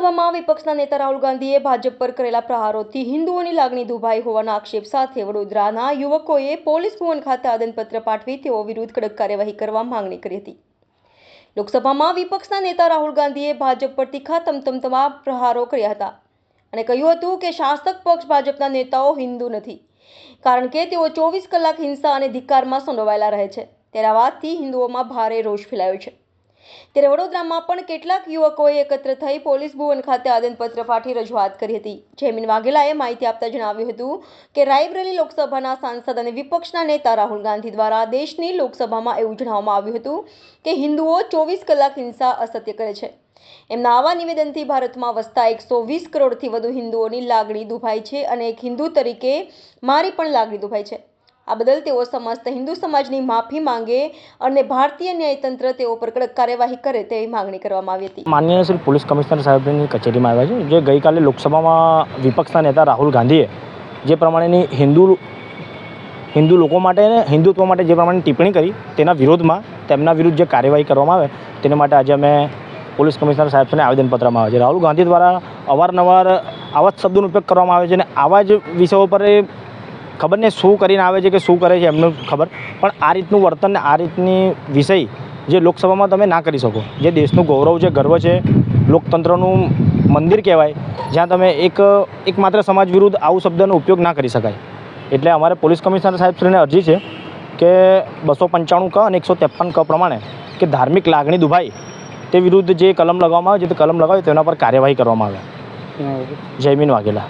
લોકસભામાં વિપક્ષના નેતા રાહુલ ગાંધીએ ભાજપ પર કરેલા પ્રહારોથી હિન્દુઓની લાગણી દુભાઈ હોવાના આક્ષેપ સાથે વડોદરાના યુવકોએ પોલીસ ભવન ખાતે આવેદનપત્ર પાઠવી તેઓ વિરુદ્ધ કડક કાર્યવાહી કરવા માંગણી કરી હતી। લોકસભામાં વિપક્ષના નેતા રાહુલ ગાંધીએ ભાજપ પર તીખા તમતમતા પ્રહારો કર્યા હતા અને કહ્યું હતું કે શાસક પક્ષ ભાજપના નેતાઓ હિન્દુ નથી, કારણ કે તેઓ 24 કલાક હિંસા અને ધિક્કારમાં સંડોવાયેલા રહે છે। ત્યારે આ વાતથી હિન્દુઓમાં ભારે રોષ ફેલાયો છે। ત્યારે વડોદરામાં પણ કેટલાક યુવકોએ એકત્ર થઈ પોલીસ ભવન ખાતે આવેદનપત્ર પાઠવી રજૂઆત કરી હતી। જયમીન વાઘેલાએ માહિતી આપતા જણાવ્યું હતું કે રાયબરેલી લોકસભાના સાંસદ અને વિપક્ષના નેતા રાહુલ ગાંધી દ્વારા દેશની લોકસભામાં એવું જણાવવામાં આવ્યું હતું કે હિન્દુઓ 24 કલાક હિંસા અસત્ય કરે છે। એમના આવા નિવેદનથી ભારતમાં વસતા 120 કરોડથી વધુ હિન્દુઓની લાગણી દુભાઈ છે અને એક હિન્દુ તરીકે મારી પણ લાગણી દુભાઈ છે। આ બદલ તેઓ સમસ્ત હિન્દુ સમાજની માફી માંગે અને ભારતીય ન્યાયતંત્ર તેઓ પર કડક કાર્યવાહી કરે તેવી માંગણી કરવામાં આવી હતી। માનનીય શ્રી પોલીસ કમિશનર સાહેબની કચેરીમાં આવ્યા છે, જે ગઈકાલે લોકસભામાં વિપક્ષના નેતા રાહુલ ગાંધીએ જે પ્રમાણેની હિન્દુ લોકો માટે અને હિન્દુત્વ માટે જે પ્રમાણે ટિપ્પણી કરી તેના વિરોધમાં તેમના વિરુદ્ધ જે કાર્યવાહી કરવામાં આવે તેને માટે આજે અમે પોલીસ કમિશનર સાહેબને આવેદનપત્રમાં આવે છે। રાહુલ ગાંધી દ્વારા અવારનવાર આવા જ શબ્દોનો ઉપયોગ કરવામાં આવે છે અને આવા જ વિષયો પર ખબર નહીં શું કરીને આવે છે કે શું કરે છે એમનું ખબર, પણ આ રીતનું વર્તન ને આ રીતની વિષય જે લોકસભામાં તમે ના કરી શકો, જે દેશનું ગૌરવ છે, ગર્વ છે, લોકતંત્રનું મંદિર કહેવાય, જ્યાં તમે એક માત્ર સમાજ વિરુદ્ધ આવું શબ્દનો ઉપયોગ ના કરી શકાય। એટલે અમારે પોલીસ કમિશનર સાહેબશ્રીને અરજી છે કે 295 ક અને 153 ક પ્રમાણે કે ધાર્મિક લાગણી દુભાઈ તે વિરુદ્ધ જે કલમ લગાવવામાં આવે છે તે કલમ લગાવી તેના પર કાર્યવાહી કરવામાં આવે। જયમીન વાઘેલા।